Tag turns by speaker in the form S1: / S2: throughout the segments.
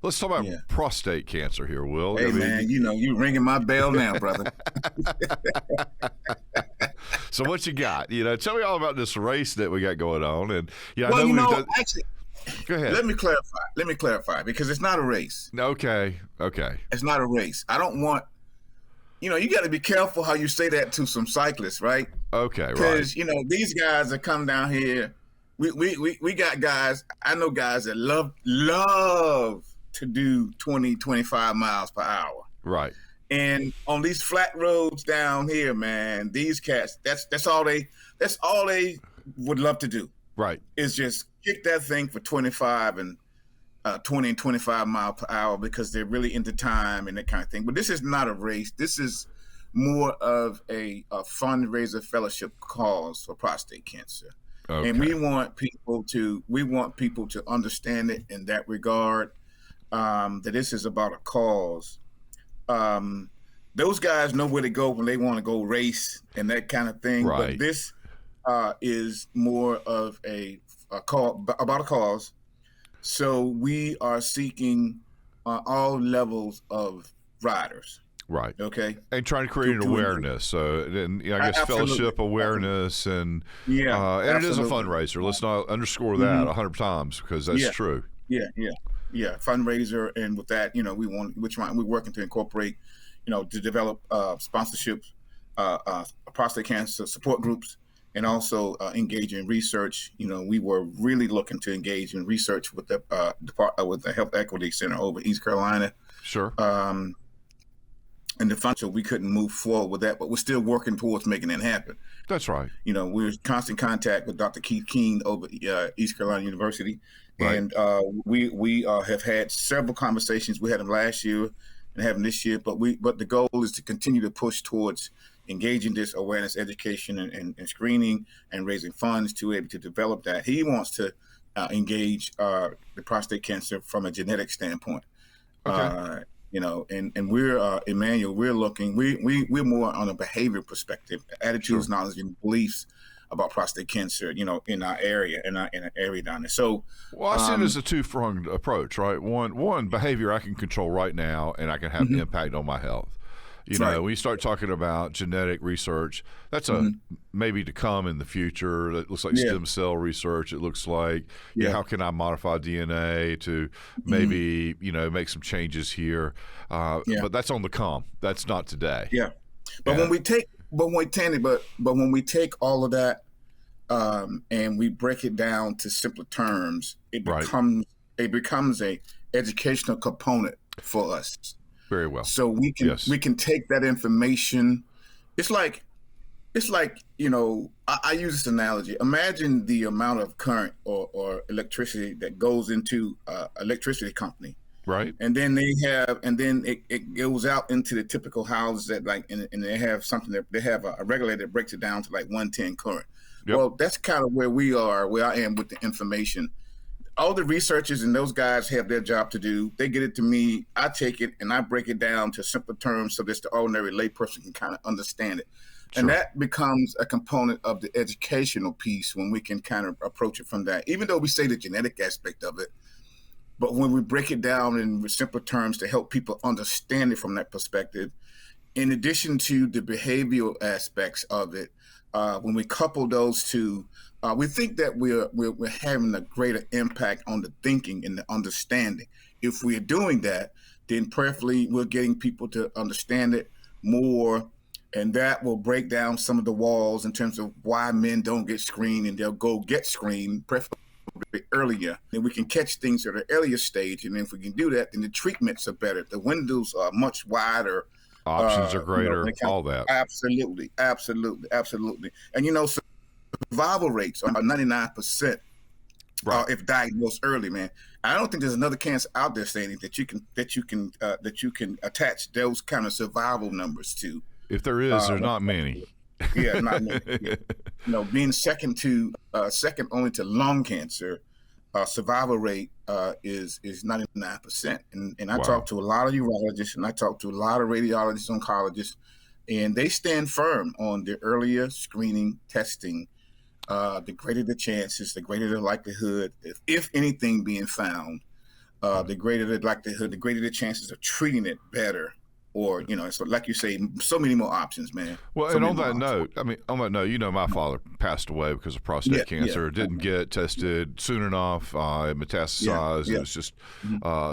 S1: Let's talk about
S2: Yeah.
S1: prostate cancer here, Will.
S2: Hey, man, you ringing my bell now, brother.
S1: So what you got? Tell me all about this race that we got going on. And I
S2: Well,
S1: know we've done.
S2: actually,
S1: Go ahead.
S2: let me clarify because it's not a race.
S1: Okay.
S2: It's not a race. I don't want, you got to be careful how you say that to some cyclists, right?
S1: Okay, right.
S2: Because, these guys that come down here, we got guys, I know guys that love to do 20, 25 miles per hour.
S1: Right.
S2: And on these flat roads down here, man, these cats, that's all they would love to do.
S1: Right.
S2: Is just kick that thing for 25 and 20 and 25 mile per hour because they're really into time and that kind of thing. But this is not a race. This is more of a fundraiser fellowship cause for prostate cancer.
S1: Okay.
S2: And we want people to understand it in that regard, that this is about a cause. Those guys know where to go when they want to go race and that kind of thing.
S1: Right.
S2: But this is more of a call about a cause. So we are seeking all levels of riders.
S1: Right.
S2: Okay.
S1: And trying to create an awareness. So then, I guess fellowship awareness and and it is a fundraiser. Let's not underscore that 100 times because that's true.
S2: Yeah. Fundraiser, and with that, we're working to incorporate, to develop sponsorships, prostate cancer support groups, and also engage in research. We were really looking to engage in research with the with the Health Equity Center over East Carolina. Sure. And the fund, so we couldn't move forward with that, but we're still working towards making that happen.
S1: That's right.
S2: We're in constant contact with Dr. Keith Keene over East Carolina University. Right. And we have had several conversations. We had them last year and have them this year, but the goal is to continue to push towards engaging this awareness, education, and screening and raising funds to be able to develop that. He wants to engage the prostate cancer from a genetic standpoint. Okay. And we're Emmanual. We're looking. We're more on a behavior perspective, attitudes, knowledge, and beliefs about prostate cancer. In our area, in our area down there. So,
S1: I see it as a two-pronged approach, right? One behavior I can control right now, and I can have an impact on my health. When you start talking about genetic research, that's maybe to come in the future. It looks like stem cell research. It looks like, how can I modify DNA to maybe, make some changes here? But that's on the come. That's not today.
S2: Yeah. But when we take all of that and we break it down to simpler terms, it becomes a educational component for us.
S1: Very well.
S2: So we can take that information. It's like I use this analogy. Imagine the amount of current or electricity that goes into electricity company.
S1: Right.
S2: And then it goes out into the typical houses that and they have something that they have a regulator that breaks it down to 110 current. Yep. Well, that's kind of where I am with the information. All the researchers and those guys have their job to do. They get it to me. I take it and I break it down to simpler terms so that the ordinary layperson can kind of understand it. Sure. And that becomes a component of the educational piece when we can kind of approach it from that, even though we say the genetic aspect of it. But when we break it down in simpler terms to help people understand it from that perspective, in addition to the behavioral aspects of it, when we couple those two, we think that we're having a greater impact on the thinking and the understanding. If we're doing that, then prayerfully we're getting people to understand it more, and that will break down some of the walls in terms of why men don't get screened, and they'll go get screened preferably earlier. And we can catch things at an earlier stage, and if we can do that, then the treatments are better. The windows are much wider.
S1: Options are greater, all that.
S2: Absolutely. And, survival rates are 99%. Right. If diagnosed early, man. I don't think there's another cancer out there saying that you can attach those kind of survival numbers to.
S1: If there is, there's not many.
S2: Yeah, not many. Yeah. Being second only to lung cancer, survival rate is 99%. And I talk to a lot of urologists, and I talk to a lot of radiologists, oncologists, and they stand firm on the earlier screening, testing. The greater the chances, the greater the likelihood, if anything being found, the greater the likelihood, the greater the chances of treating it better. Or, so like you say, so many more options, man.
S1: Well,
S2: so
S1: and on that note, my father passed away because of prostate cancer. Didn't get tested soon enough. It metastasized. It was just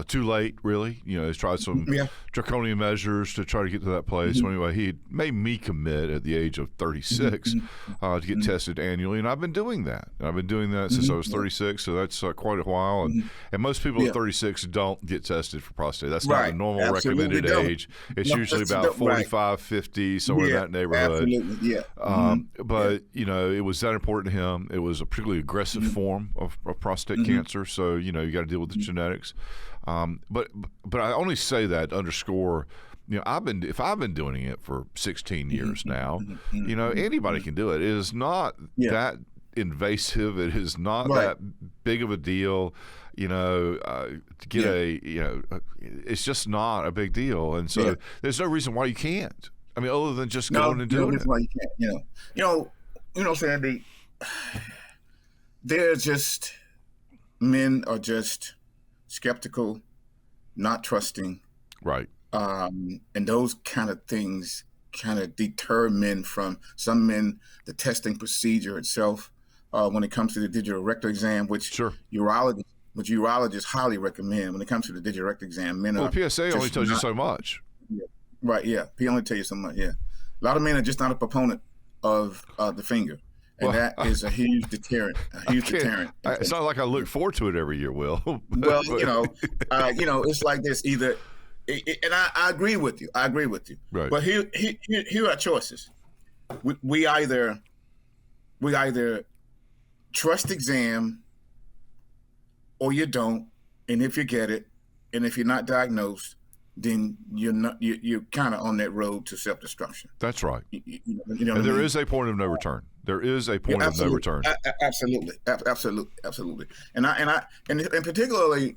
S1: too late, really. He's tried some draconian measures to try to get to that place. So anyway, he made me commit at the age of 36 to get tested annually, and I've been doing that. Since I was 36, so that's quite a while. And most people at 36 don't get tested for prostate. That's not the normal recommended age. It's usually about 45, 50, somewhere in that neighborhood.
S2: Absolutely,
S1: But, it was that important to him. It was a particularly aggressive form of prostate cancer, so, you got to deal with the genetics. But I only say that to underscore, if I've been doing it for 16 years now, anybody can do it. It is not that invasive. It is not that big of a deal. To get it's just not a big deal, and so there's no reason why you can't. I mean, other than just going and doing it.
S2: Why you can't? Sandy. They're just men are just skeptical, not trusting,
S1: right?
S2: And those kind of things kind of deter men from some men. The testing procedure itself, when it comes to the digital rectal exam, which urologists highly recommend when it comes to the digital rectal exam. Men
S1: PSA only tells you so much.
S2: Right, He only tells you so much, A lot of men are just not a proponent of the finger. And that is a huge deterrent.
S1: It's not like I look forward to it every year, Will.
S2: It's like this either, and I agree with you.
S1: Right.
S2: But here are choices. We either trust exam, or you don't, and if you get it, and if you're not diagnosed, then you're kind of on that road to self-destruction.
S1: That's right.
S2: And
S1: there is a point of no return. There is a point of no return.
S2: Absolutely. And particularly,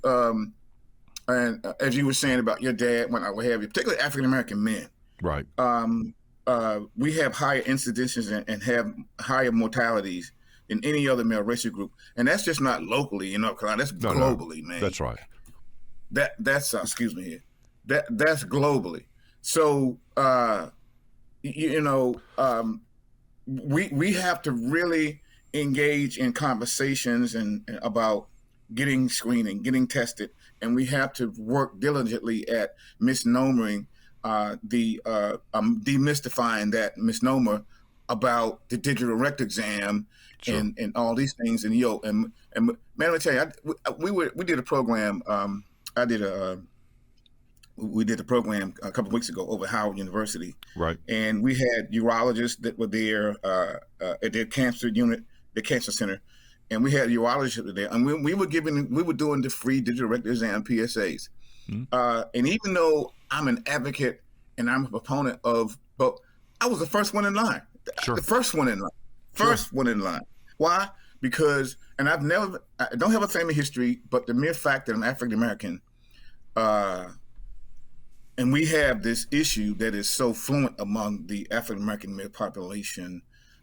S2: and as you were saying about your dad, when I would have you, particularly African American men,
S1: right?
S2: We have higher incidences and have higher mortalities than any other male racial group, and that's just not locally, that's globally, man.
S1: That's right.
S2: That's excuse me here. That's globally. So we have to really engage in conversations and about getting screening, getting tested, and we have to work diligently at misnomering demystifying that misnomer about the digital rectal exam. Sure. and all these things, and man, let me tell you, we did a program. We did a program a couple of weeks ago over Howard University,
S1: right? And
S2: we had urologists that were there at their cancer unit, the cancer center, and we had urologists there, and we were doing the free digital rectal exam PSAs, and even though I'm an advocate and I'm a proponent of, but I was the first one in line,
S1: Sure.
S2: The first one in line. Why? Because, and I don't have a family history, but the mere fact that I'm African American, and we have this issue that is so fluent among the African American male population,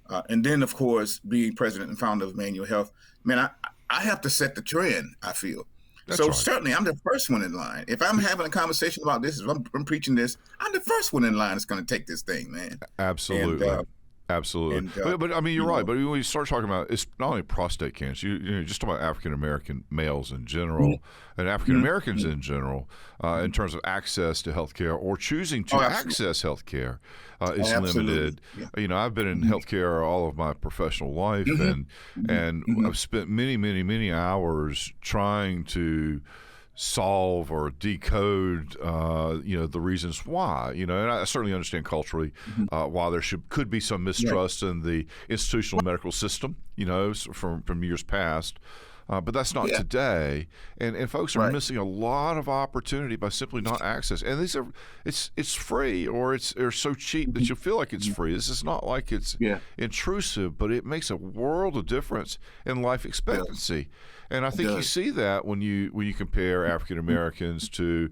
S2: and then of course being president and founder of Emmanual Health, man, I have to set the trend. I feel.
S1: That's
S2: so
S1: right.
S2: Certainly I'm the first one in line. If I'm having a conversation about this, if I'm preaching this, I'm the first one in line that's going to take this thing, man.
S1: Absolutely. Absolutely. But I mean, you're right. But when you start talking about, it's not only prostate cancer, you just talk about African American males in general and African Americans in general, in terms of access to healthcare or choosing to access healthcare is limited. Yeah. I've been in healthcare all of my professional life, and I've spent many hours trying to solve or decode, the reasons why, and I certainly understand culturally why there could be some mistrust in the institutional medical system, from years past. But that's not today, and folks are missing a lot of opportunity by simply not access. And these it's free, or it's so cheap that you feel like it's free. This is not like it's intrusive, but it makes a world of difference in life expectancy. And I think you see that when you compare African Americans to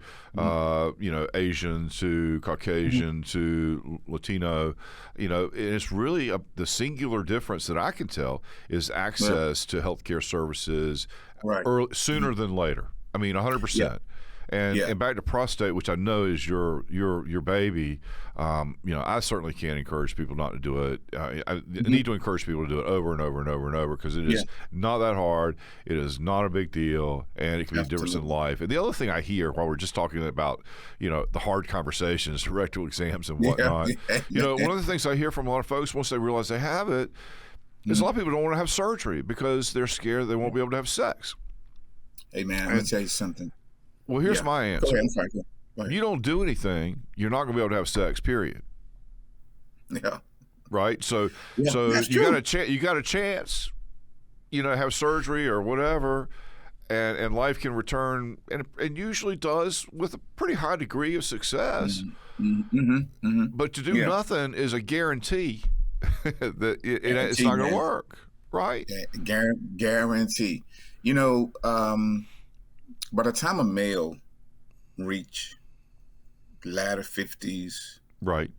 S1: Asian to Caucasian to Latino, and it's really the singular difference that I can tell is access to healthcare services sooner than later. I mean, 100%. And back to prostate, which I know is your baby. I certainly can't encourage people not to do it. I need to encourage people to do it over and over and over and over, because it is not that hard. It is not a big deal, and it can be a difference in life. And the other thing I hear while we're just talking about, the hard conversations, rectal exams and whatnot, one of the things I hear from a lot of folks once they realize they have it is a lot of people don't want to have surgery because they're scared they won't be able to have sex.
S2: Hey, man, I'm going to tell you something.
S1: Well, here's my answer.
S2: Go ahead. I'm sorry. Go ahead.
S1: You don't do anything, you're not going to be able to have sex, period.
S2: Yeah.
S1: Right? So you got a chance, have surgery or whatever, and life can return, and usually does, with a pretty high degree of success. But to do nothing is a guarantee that it's not going to work. Right?
S2: Guarantee. By the time a male reach latter 50s,
S1: right,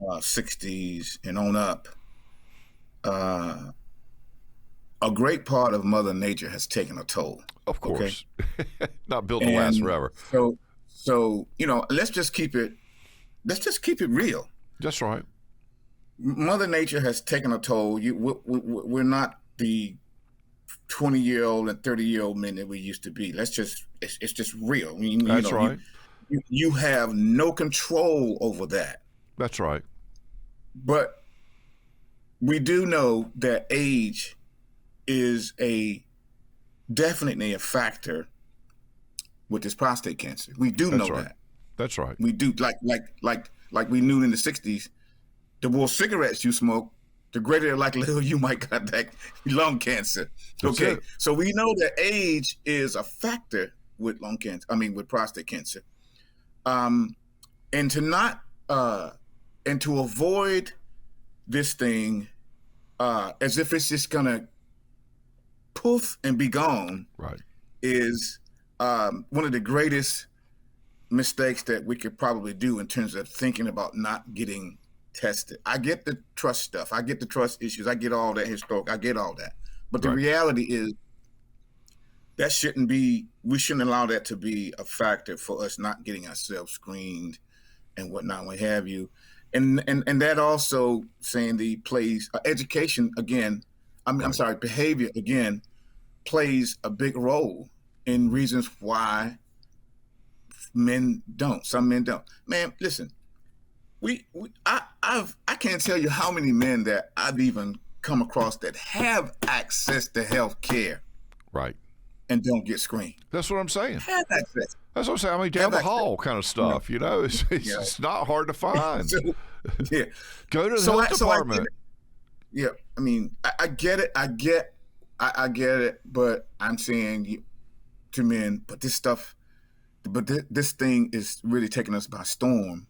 S2: 60s and on up, a great part of Mother Nature has taken a toll.
S1: Of course. Okay? Not built to last forever.
S2: So let's just keep it real.
S1: That's right.
S2: Mother Nature has taken a toll. We're not the 20-year-old and 30-year-old men that we used to be. It's just real. I mean,
S1: that's right.
S2: You have no control over that.
S1: That's right.
S2: But we do know that age is definitely a factor with this prostate cancer. We do know that.
S1: That's right.
S2: We do, like we knew in the 60s, the more cigarettes you smoke, the greater likelihood you might contact lung cancer. Okay, so we know that age is a factor with lung cancer. I mean, with prostate cancer, and to avoid this thing as if it's just gonna poof and be gone,
S1: right,
S2: is one of the greatest mistakes that we could probably do in terms of thinking about not getting tested. I get the trust stuff. I get the trust issues. I get all that historic. I get all that. But the reality is we shouldn't allow that to be a factor for us not getting ourselves screened and whatnot, what have you. And that also, Sandy, plays education again. I'm sorry, behavior again plays a big role in reasons why some men don't. Man, listen, I can't tell you how many men that I've even come across that have access to health care,
S1: right,
S2: and don't get screened.
S1: That's what I'm saying.
S2: Have access.
S1: That's what I'm saying. I mean, down the hall kind of stuff. It's not hard to find. Go to the health department.
S2: I mean, I get it. I get it. But I'm saying to men, this thing is really taking us by storm.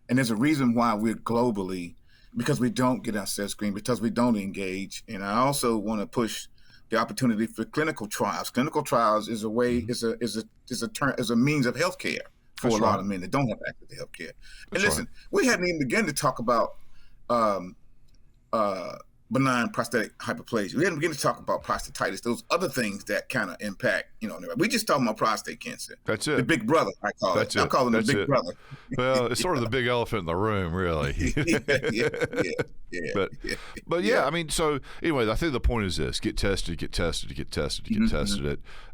S2: And there's a reason why we're globally, because we don't get ourselves screened, because we don't engage. And I also want to push the opportunity for clinical trials. Clinical trials is a way, is a means of healthcare for a lot of men that don't have access to healthcare. And listen, we hadn't even begun to talk about benign prostatic hyperplasia. We didn't begin to talk about prostatitis, those other things that kind of impact, we just talking about prostate cancer.
S1: That's it.
S2: The big brother, I call it. I call him the big brother.
S1: Well, it's sort of the big elephant in the room, really. But I mean, so anyway, I think the point is this: get tested.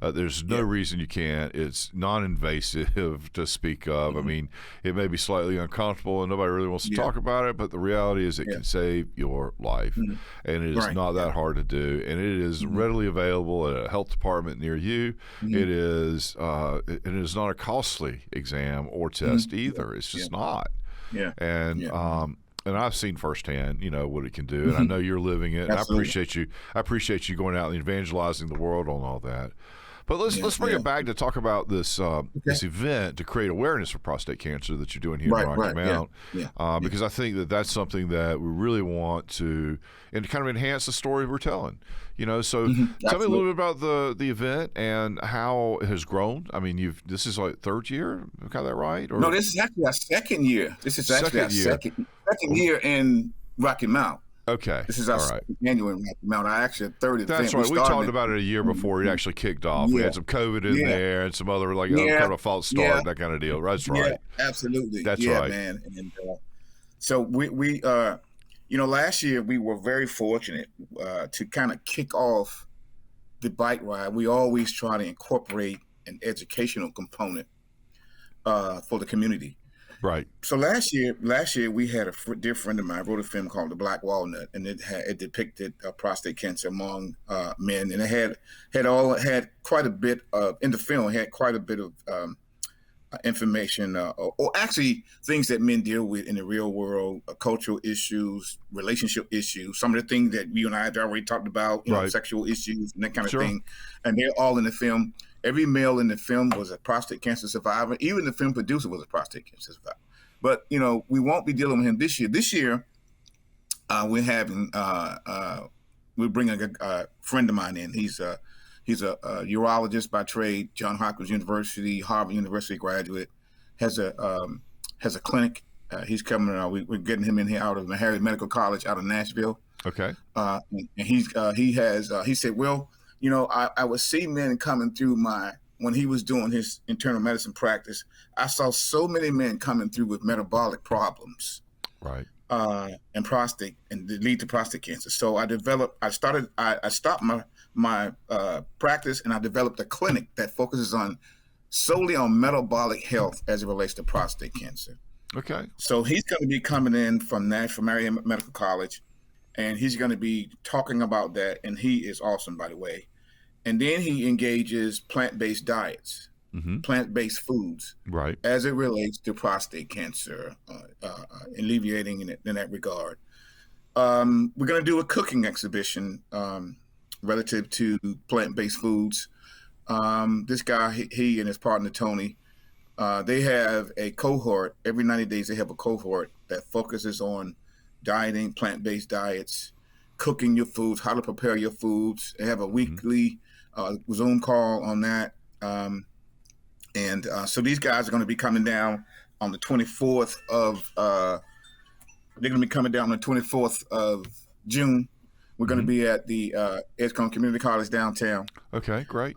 S1: There's no reason you can't. It's non-invasive to speak of. I mean, it may be slightly uncomfortable and nobody really wants to talk about it, but the reality is it can save your life. And it is not that hard to do, and it is readily available at a health department near you. It is not a costly exam or test either. It's just not. And I've seen firsthand, what it can do, and I know you're living it. And I appreciate you going out and evangelizing the world on all that. But let's bring it back to talk about this this event to create awareness for prostate cancer that you're doing here in Rocky Mount. Because I think that's something that we really want to and kind of enhance the story we're telling. So tell me a little bit about the event and how it has grown. I mean, this is like third year, got that right? Or?
S2: No, this is actually our second year. This is actually our second year in Rocky Mount.
S1: Okay.
S2: This is our
S1: All right.
S2: annual Mount. I actually third event.
S1: That's right. We talked about it a year before it actually kicked off. We had some COVID in there and some other kind of a false start, that kind of deal. That's right.
S2: Absolutely.
S1: That's right,
S2: man. And so we last year we were very fortunate to kind of kick off the bike ride. We always try to incorporate an educational component for the community.
S1: Right.
S2: So last year we had a dear friend of mine wrote a film called The Black Walnut, and it depicted prostate cancer among men, and it had quite a bit of in the film. It had quite a bit of information, or actually things that men deal with in the real world, cultural issues, relationship issues, some of the things that you and I had already talked about, sexual issues and that kind of thing, and they're all in the film. Every male in the film was a prostate cancer survivor. Even the film producer was a prostate cancer survivor. But, we won't be dealing with him this year. This year, we're bringing a friend of mine in. He's a urologist by trade, Johns Hopkins University, Harvard University graduate, has a clinic. He's coming. We're getting him in here out of Harvard Medical College out of Nashville.
S1: Okay.
S2: And he said, well, I would see men coming through when he was doing his internal medicine practice, I saw so many men coming through with metabolic problems.
S1: Right.
S2: And prostate, and they lead to prostate cancer. So I stopped my practice, and I developed a clinic that focuses solely on metabolic health as it relates to prostate cancer.
S1: Okay.
S2: So he's going to be coming in from Nashville Medical College, and he's going to be talking about that. And he is awesome, by the way. And then he engages plant-based diets, plant-based foods,
S1: right,
S2: as it relates to prostate cancer, alleviating in that regard. We're going to do a cooking exhibition relative to plant-based foods. This guy, he and his partner, Tony, they have a cohort. Every 90 days, they have a cohort that focuses on dieting, plant-based diets, cooking your foods, how to prepare your foods. They have a weekly Zoom call on that. So these guys are going to be coming down on the 24th of, they're going to be coming down on the 24th of June. We're going to be at the Edgecombe Community College downtown.
S1: Okay, great.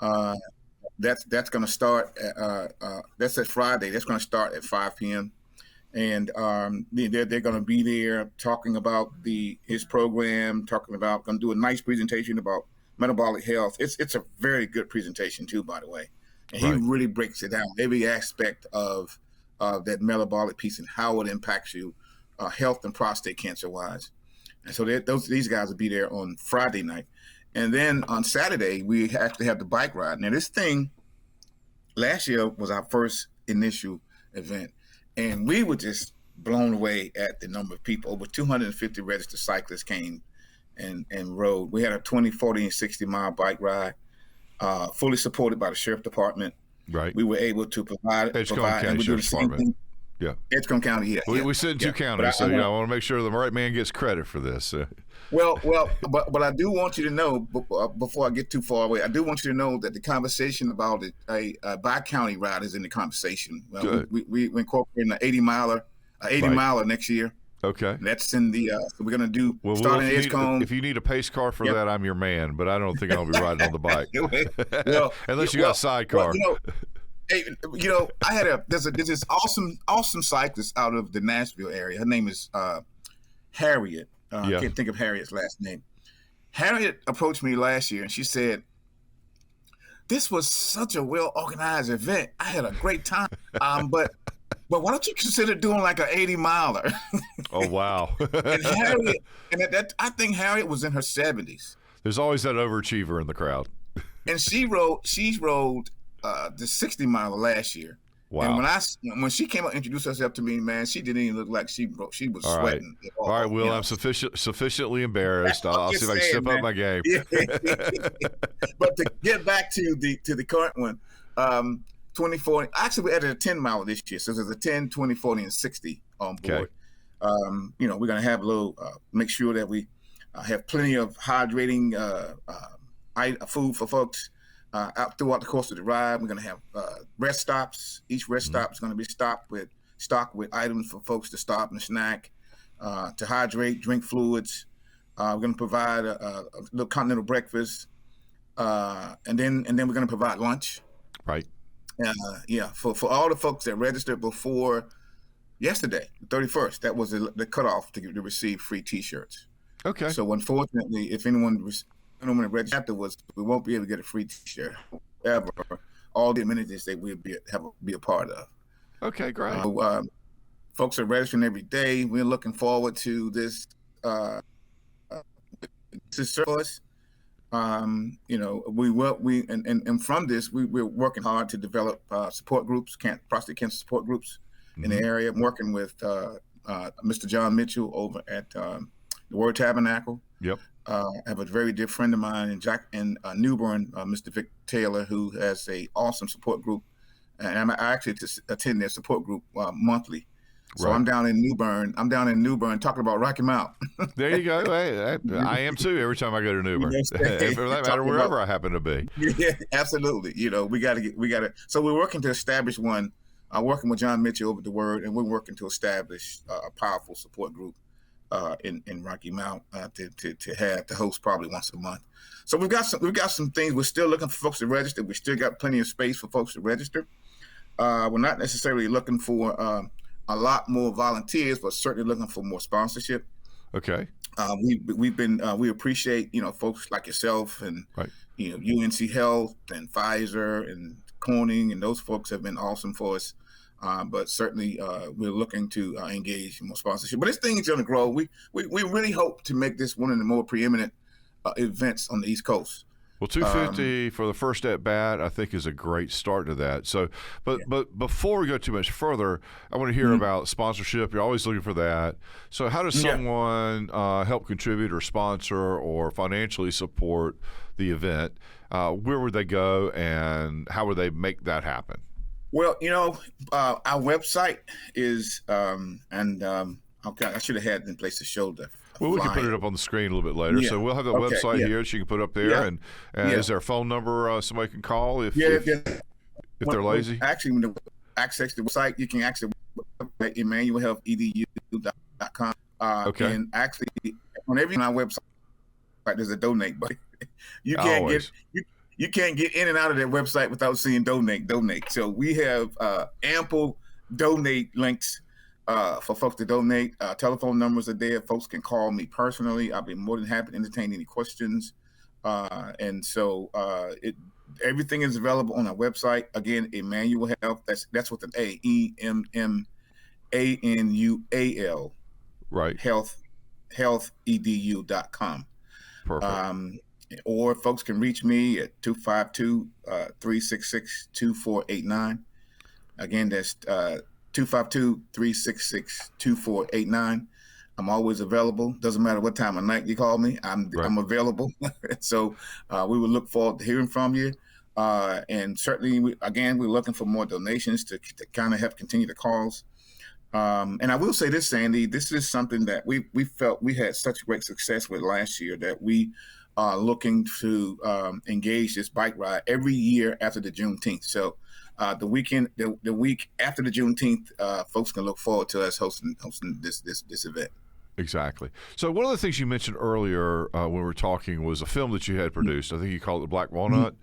S2: That's going to start, that's at Friday. That's going to start at 5 p.m. And they're going to be there talking about his program, going to do a nice presentation about metabolic health. It's a very good presentation too, by the way. And he really breaks it down, every aspect of that metabolic piece and how it impacts you, health and prostate cancer wise. And so these guys will be there on Friday night. And then on Saturday, we actually have the bike ride. Now this thing, last year was our first initial event. And we were just blown away at the number of people. Over 250 registered cyclists came and rode. We had a 20, 40, and 60-mile bike ride, fully supported by the Sheriff Department.
S1: Right.
S2: We were able to provide.
S1: Edgecombe County Sheriff's Department. Yeah.
S2: Edgecombe County, yeah.
S1: We sit in two counties, so I want to make sure the right man gets credit for this.
S2: Well, but I do want you to know, before I get too far away, I do want you to know that the conversation about a bi-county ride is in the conversation.
S1: Good.
S2: We incorporating an 80-miler next year.
S1: Okay.
S2: That's in the, so we're going to do, starting in Edgecombe.
S1: If you need a pace car for that, I'm your man, but I don't think I'll be riding on the bike. Unless you got a sidecar.
S2: I had there's this awesome cyclist out of the Nashville area. Her name is Harriet. I can't think of Harriet's last name. Harriet approached me last year and she said, "This was such a well-organized event. I had a great time. But why don't you consider doing like an 80-miler?"
S1: Oh, wow.
S2: And Harriet, I think Harriet was in her 70s.
S1: There's always that overachiever in the crowd.
S2: And she rode the 60-miler last year.
S1: Wow.
S2: And when she came up and introduced herself to me, man, she didn't even look like she was sweating.
S1: All right, Will, I'm sufficiently embarrassed. I'll see if I can step up my game.
S2: But to get back to the current one, 2040. Actually, we added a 10-miler this year, so there's a 10, 20, 40, and 60 on board. Okay. We're going to have a little, make sure that we have plenty of hydrating food for folks. Out throughout the course of the ride, we're going to have rest stops. Each rest stop is going to be stocked with items for folks to stop and snack, to hydrate, drink fluids. We're going to provide a little continental breakfast, and then we're going to provide lunch.
S1: Right.
S2: For all the folks that registered before yesterday, the 31st. That was the cutoff to receive free T-shirts.
S1: Okay.
S2: So unfortunately, if anyone registered afterwards, we won't be able to get a free T-shirt. However, all the amenities that we'll be a part of.
S1: Okay, great.
S2: Folks are registering every day. We're looking forward to this. Service. From this, we're working hard to develop support groups, prostate cancer support groups in the area. I'm working with Mr. John Mitchell over at the Word Tabernacle.
S1: Yep.
S2: I have a very dear friend of mine in Newbern, Mr. Vic Taylor, who has a awesome support group, and I actually attend their support group monthly. So right. I'm down in Newbern talking about Rocky Mount.
S1: There you go. Hey, I am too every time I go to Newbern. For that matter, wherever I happen to be.
S2: Yeah, absolutely. We got to. So we're working to establish one. Working with John Mitchell over the Word, and we're working to establish a powerful support group in Rocky Mount to host probably once a month. So we've got some things. We're still looking for folks to register. We still got plenty of space for folks to register. We're not necessarily looking for a lot more volunteers, but certainly looking for more sponsorship.
S1: Okay.
S2: We appreciate folks like yourself and
S1: right.
S2: UNC Health and Pfizer and Corning, and those folks have been awesome for us. But certainly we're looking to engage in more sponsorship. But this thing is going to grow. We really hope to make this one of the more preeminent events on the East Coast.
S1: Well, 250 for the first at bat, I think, is a great start to that. So, but before we go too much further, I want to hear about sponsorship. You're always looking for that. So, how does someone help contribute or sponsor or financially support the event? Where would they go, and how would they make that happen?
S2: Well, our website is, I should have had it in place to show the.
S1: Well, we can put it up on the screen a little bit later. Yeah. So we'll have the website here that you can put up there. Yeah. And is there a phone number somebody can call if they're lazy?
S2: Actually, when you access the website, you can access at emmanualehealthedu.com.
S1: Okay.
S2: And actually, on our website, there's a donate button. You can't get in and out of that website without seeing donate. So we have ample donate links for folks to donate. Telephone numbers are there. Folks can call me personally. I'll be more than happy to entertain any questions. And so everything is available on our website. Again, Emmanual Health. That's with an A, EMMANUAL.
S1: Right.
S2: healthedu.com.
S1: Perfect.
S2: Or folks can reach me at 252-366-2489. Again, that's 252-366-2489. I'm always available. Doesn't matter what time of night you call me. I'm available. So we will look forward to hearing from you. And certainly, we're looking for more donations to kind of help continue the cause. And I will say this, Sandy, this is something that we felt we had such great success with last year that we are looking to engage this bike ride every year after the Juneteenth. So the week after the Juneteenth, folks can look forward to us hosting this event.
S1: Exactly. So one of the things you mentioned earlier when we were talking was a film that you had produced. I think you called it Black Walnut.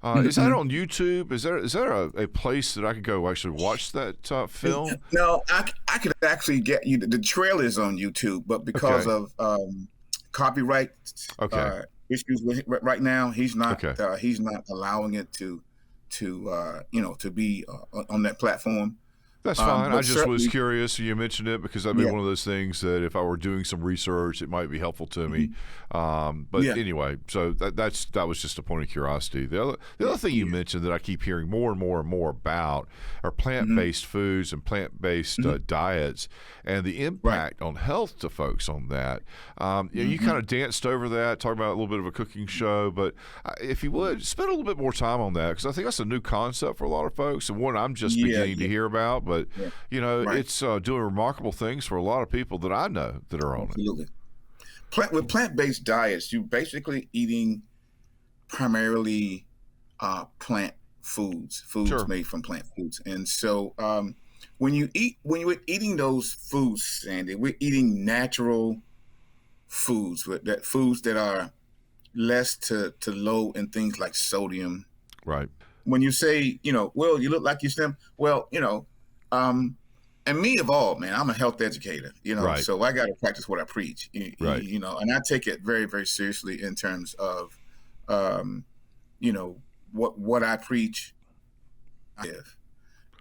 S1: Is that on YouTube? Is there a place that I could go actually watch that film?
S2: No, I could actually get you. The trailer is on YouTube, but because of copyright issues right now, he's not allowing it to be on that platform.
S1: That's fine. I just was curious. You mentioned it because that'd be one of those things that if I were doing some research, it might be helpful to me. Anyway, so that was just a point of curiosity. The other thing you mentioned that I keep hearing more and more and more about are plant-based foods and plant-based diets and the impact on health to folks on that. You kind of danced over that, talking about a little bit of a cooking show, but if you would, spend a little bit more time on that because I think that's a new concept for a lot of folks and one I'm just beginning to hear about. But, it's doing remarkable things for a lot of people that I know that are on it.
S2: With plant-based diets, you're basically eating primarily plant foods made from plant foods. And so when we're eating those foods, Sandy, we're eating natural foods that are less to low in things like sodium.
S1: Right.
S2: When you say, well, you look like you slim. Well, and me of all, man, I'm a health educator,
S1: Right.
S2: so I got to practice what I preach,
S1: Right.
S2: And I take it very, very seriously in terms of, what I preach.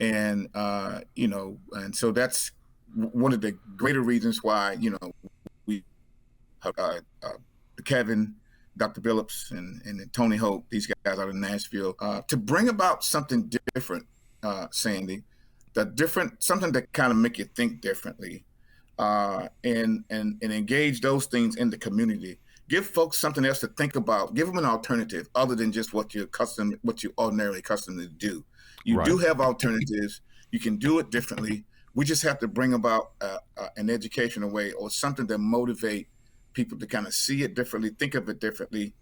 S2: And, and so that's one of the greater reasons why, we, Kevin, Dr. Billups and Tony Hope, these guys out in Nashville, to bring about something different, Sandy, something that kind of make you think differently, and engage those things in the community. Give folks something else to think about. Give them an alternative other than just what you ordinarily accustomed to do. You do have alternatives. You can do it differently. We just have to bring about an educational way or something that motivate people to kind of see it differently, think of it differently,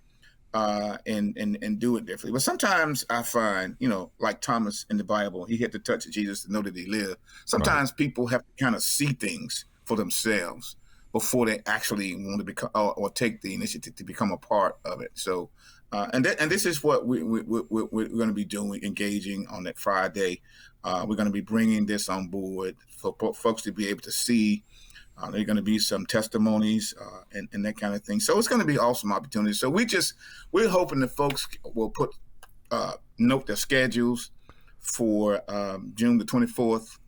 S2: and do it differently. But sometimes I find, like Thomas in the Bible, he had to touch Jesus to know that he lived. Sometimes people have to kind of see things for themselves before they actually want to become or take the initiative to become a part of it. So, and this is what we're going to be doing, engaging on that Friday. We're going to be bringing this on board for folks to be able to see. There are going to be some testimonies and that kind of thing. So it's going to be awesome opportunity. So we're hoping that folks will note their schedules for June the 24th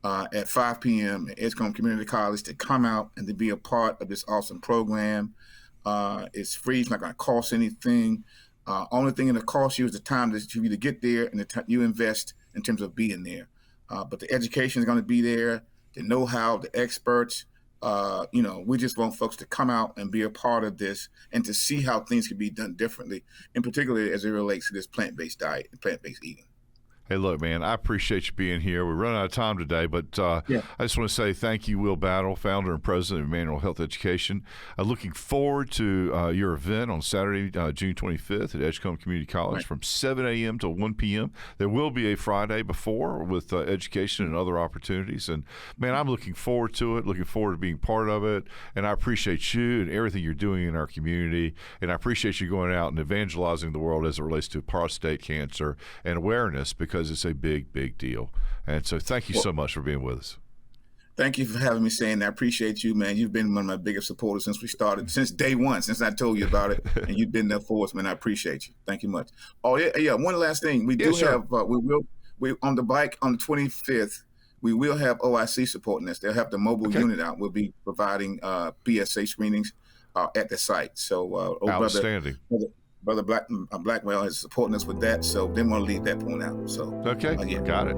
S2: at 5 p.m. at Edgecombe Community College to come out and to be a part of this awesome program. It's free. It's not going to cost anything. Only thing it'll cost you is the time that you to get there and the time you invest in terms of being there. But the education is going to be there, the know-how, the experts. We just want folks to come out and be a part of this and to see how things can be done differently, in particular as it relates to this plant-based diet and plant-based eating.
S1: Hey, look, man, I appreciate you being here. We're running out of time today, but I just want to say thank you, Will Battle, founder and president of Emmanual Health Education. Looking forward to your event on Saturday, June 25th at Edgecombe Community College from 7 a.m. to 1 p.m. There will be a Friday before with education and other opportunities. And, man, I'm looking forward to it, looking forward to being part of it. And I appreciate you and everything you're doing in our community. And I appreciate you going out and evangelizing the world as it relates to prostate cancer and awareness, because it's a big, big deal. And so thank you so much for being with us.
S2: Thank you for having me, Sandy. I appreciate you, man. You've been one of my biggest supporters since we started, since day one, since I told you about it, and you've been there for us, man. I appreciate you. Thank you much. Oh, yeah. One last thing. We have, we on the bike on the 25th, we will have OIC supporting us. They'll have the mobile unit out. We'll be providing PSA screenings at the site. So,
S1: outstanding.
S2: Brother Blackwell is supporting us with that, so didn't want to leave that point out. So
S1: okay, got it.